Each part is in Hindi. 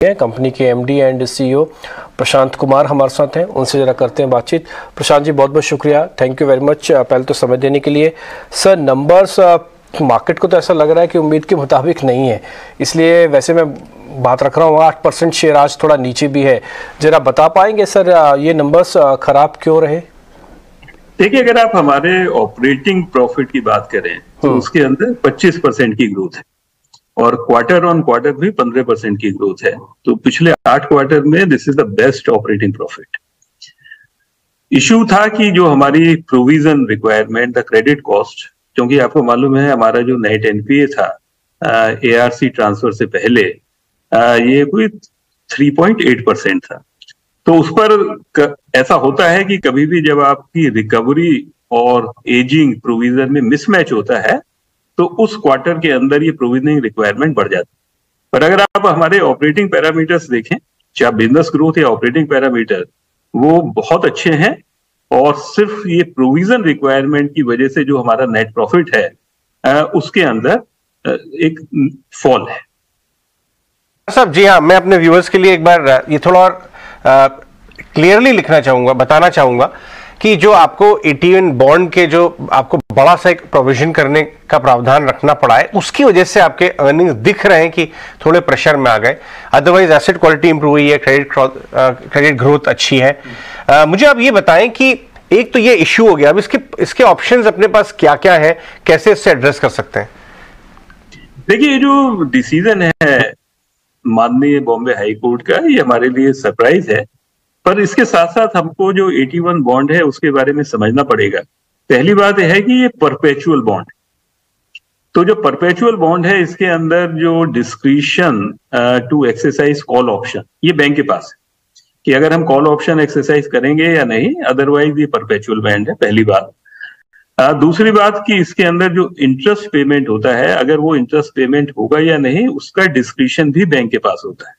कंपनी के MD and CEO Prashant Kumar हमारे साथ हैं, उनसे जरा करते हैं बातचीत। प्रशांत जी, बहुत बहुत शुक्रिया, थैंक यू वेरी मच पहले तो समय देने के लिए। सर, नंबर्स मार्केट को तो ऐसा लग रहा है कि उम्मीद के मुताबिक नहीं है, इसलिए वैसे मैं बात रख रहा हूँ 8% शेयर आज थोड़ा नीचे भी है। जरा बता पाएंगे सर ये नंबर्स खराब क्यों रहे? देखिए, अगर आप हमारे ऑपरेटिंग प्रॉफिट की बात करें तो उसके अंदर 25% की ग्रोथ है और क्वार्टर ऑन क्वार्टर भी 15% की ग्रोथ है। तो पिछले 8 क्वार्टर में this is the best operating profit. Issue था कि जो हमारी provision requirement, the credit cost, क्योंकि आपको मालूम है हमारा जो नेट एनपीए था एआरसी ट्रांसफर से पहले ये कोई 3.8% था। तो उस पर ऐसा होता है कि कभी भी जब आपकी रिकवरी और एजिंग प्रोविजन में मिसमैच होता है तो उस क्वार्टर के अंदर ये प्रोविजनिंग रिक्वायरमेंट बढ़ जाती है। पर अगर आप हमारे ऑपरेटिंग पैरामीटर्स देखें, चाहे बिजनेस ग्रोथ या ऑपरेटिंग पैरामीटर, वो बहुत अच्छे हैं और सिर्फ ये प्रोविजन रिक्वायरमेंट की वजह से जो हमारा नेट प्रॉफिट है उसके अंदर एक फॉल है। साहब जी हाँ, मैं अपने व्यूअर्स के लिए एक बार ये थोड़ा और क्लियरली लिखना चाहूंगा, बताना चाहूंगा कि जो आपको 81 बॉन्ड के जो आपको बड़ा सा एक प्रोविजन करने का प्रावधान रखना पड़ा है, उसकी वजह से आपके अर्निंग्स दिख रहे हैं कि थोड़े प्रेशर में आ गए। अदरवाइज एसेट क्वालिटी इंप्रूव हुई है, क्रेडिट ग्रोथ अच्छी है। मुझे आप ये बताएं कि एक तो ये इश्यू हो गया, अब इसके ऑप्शंस अपने पास क्या क्या है, कैसे इससे एड्रेस कर सकते हैं? देखिए, ये जो डिसीजन है माननीय बॉम्बे हाई कोर्ट का, ये हमारे लिए सरप्राइज है, पर इसके साथ साथ हमको जो 81 बॉन्ड है उसके बारे में समझना पड़ेगा। पहली बात यह है कि ये परपेचुअल बॉन्ड, तो जो परपेचुअल बॉन्ड है इसके अंदर जो discretion to exercise call option ये बैंक के पास है कि अगर हम कॉल ऑप्शन एक्सरसाइज करेंगे या नहीं, अदरवाइज ये परपेचुअल बॉन्ड है, पहली बात। दूसरी बात कि इसके अंदर जो इंटरेस्ट पेमेंट होता है, अगर वो इंटरेस्ट पेमेंट होगा या नहीं उसका डिस्क्रिशन भी बैंक के पास होता है।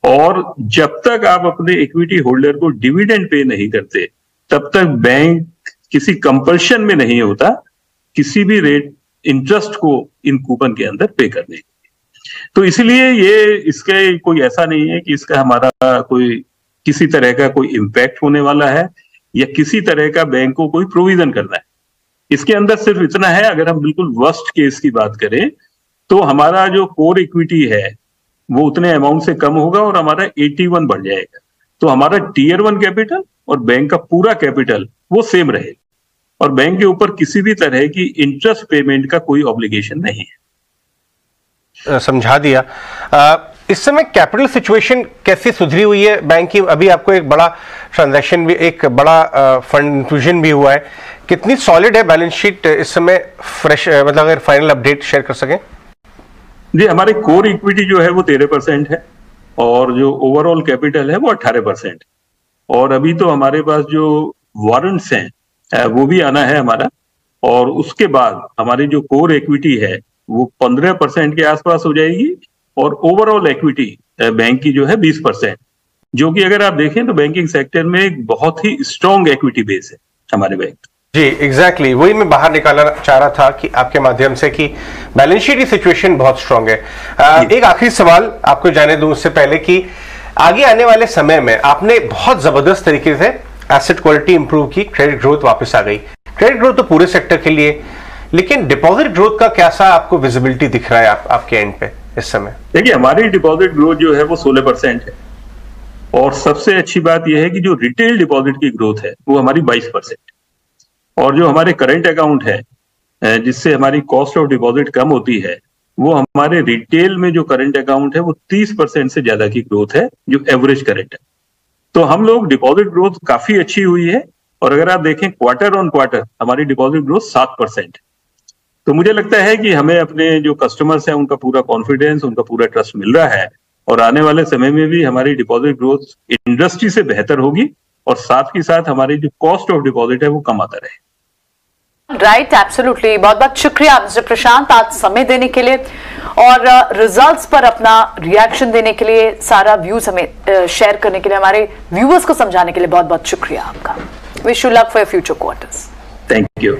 और जब तक आप अपने इक्विटी होल्डर को डिविडेंड पे नहीं करते तब तक बैंक किसी कंपल्शन में नहीं होता किसी भी रेट इंटरेस्ट को इन कूपन के अंदर पे करने के लिए। तो इसलिए ये इसका कोई ऐसा नहीं है कि इसका हमारा कोई किसी तरह का कोई इम्पैक्ट होने वाला है या किसी तरह का बैंक को कोई प्रोविजन करना है। इसके अंदर सिर्फ इतना है, अगर हम बिल्कुल वर्स्ट केस की बात करें तो हमारा जो कोर इक्विटी है वो उतने अमाउंट से कम होगा और हमारा 81 बढ़ जाएगा। तो हमारा टीयर 1 कैपिटल और बैंक का पूरा कैपिटल वो सेम रहेगा और बैंक के ऊपर किसी भी तरह की इंटरेस्ट पेमेंट का कोई ऑब्लिगेशन नहीं है। समझा दिया। इस समय कैपिटल सिचुएशन कैसी सुधरी हुई है बैंक की? अभी आपको एक बड़ा ट्रांजैक्शन भी, एक बड़ा फंड इन्फ्यूजन भी हुआ है, कितनी सॉलिड है बैलेंस शीट इस समय? फ्रेश मतलब अगर फाइनल अपडेट शेयर कर सकें। जी, हमारे कोर इक्विटी जो है वो 13% है और जो ओवरऑल कैपिटल है वो 18%। और अभी तो हमारे पास जो वारंट्स हैं वो भी आना है हमारा, और उसके बाद हमारी जो कोर इक्विटी है वो 15% के आसपास हो जाएगी और ओवरऑल इक्विटी बैंक की जो है 20%, जो कि अगर आप देखें तो बैंकिंग सेक्टर में एक बहुत ही स्ट्रॉन्ग इक्विटी बेस है हमारे बैंक। जी एग्जैक्टली, वही मैं बाहर निकालना चाह रहा था कि आपके माध्यम से कि बैलेंस शीट की सिचुएशन बहुत स्ट्रांग है। एक आखिरी सवाल आपको जाने दूं उससे पहले कि आगे आने वाले समय में आपने बहुत जबरदस्त तरीके से एसेट क्वालिटी इंप्रूव की, क्रेडिट ग्रोथ वापस आ गई। क्रेडिट ग्रोथ तो पूरे सेक्टर के लिए, लेकिन डिपॉजिट ग्रोथ का कैसा आपको विजिबिलिटी दिख रहा है आपके एंड पे इस समय? देखिए, हमारी डिपॉजिट ग्रोथ जो है वो 16% है और सबसे अच्छी बात यह है कि जो रिटेल डिपॉजिट की ग्रोथ है वो हमारी 22%, और जो हमारे करंट अकाउंट है जिससे हमारी कॉस्ट ऑफ डिपॉजिट कम होती है, वो हमारे रिटेल में जो करंट अकाउंट है वो 30% से ज्यादा की ग्रोथ है जो एवरेज करंट है। तो हम लोग डिपॉजिट ग्रोथ काफी अच्छी हुई है और अगर आप देखें क्वार्टर ऑन क्वार्टर हमारी डिपॉजिट ग्रोथ 7%। तो मुझे लगता है कि हमें अपने जो कस्टमर्स हैं उनका पूरा कॉन्फिडेंस, उनका पूरा ट्रस्ट मिल रहा है और आने वाले समय में भी हमारी डिपॉजिट ग्रोथ इंडस्ट्री से बेहतर होगी और साथ ही साथ हमारी जो कॉस्ट ऑफ डिपॉजिट है वो कम आता रहे। Right, absolutely. बहुत बहुत शुक्रिया मिस्टर प्रशांत आज समय देने के लिए और रिजल्ट्स पर अपना रिएक्शन देने के लिए, सारा व्यूज हमें शेयर करने के लिए, हमारे व्यूअर्स को समझाने के लिए बहुत बहुत शुक्रिया आपका। Wish you luck for your future quarters. Thank you.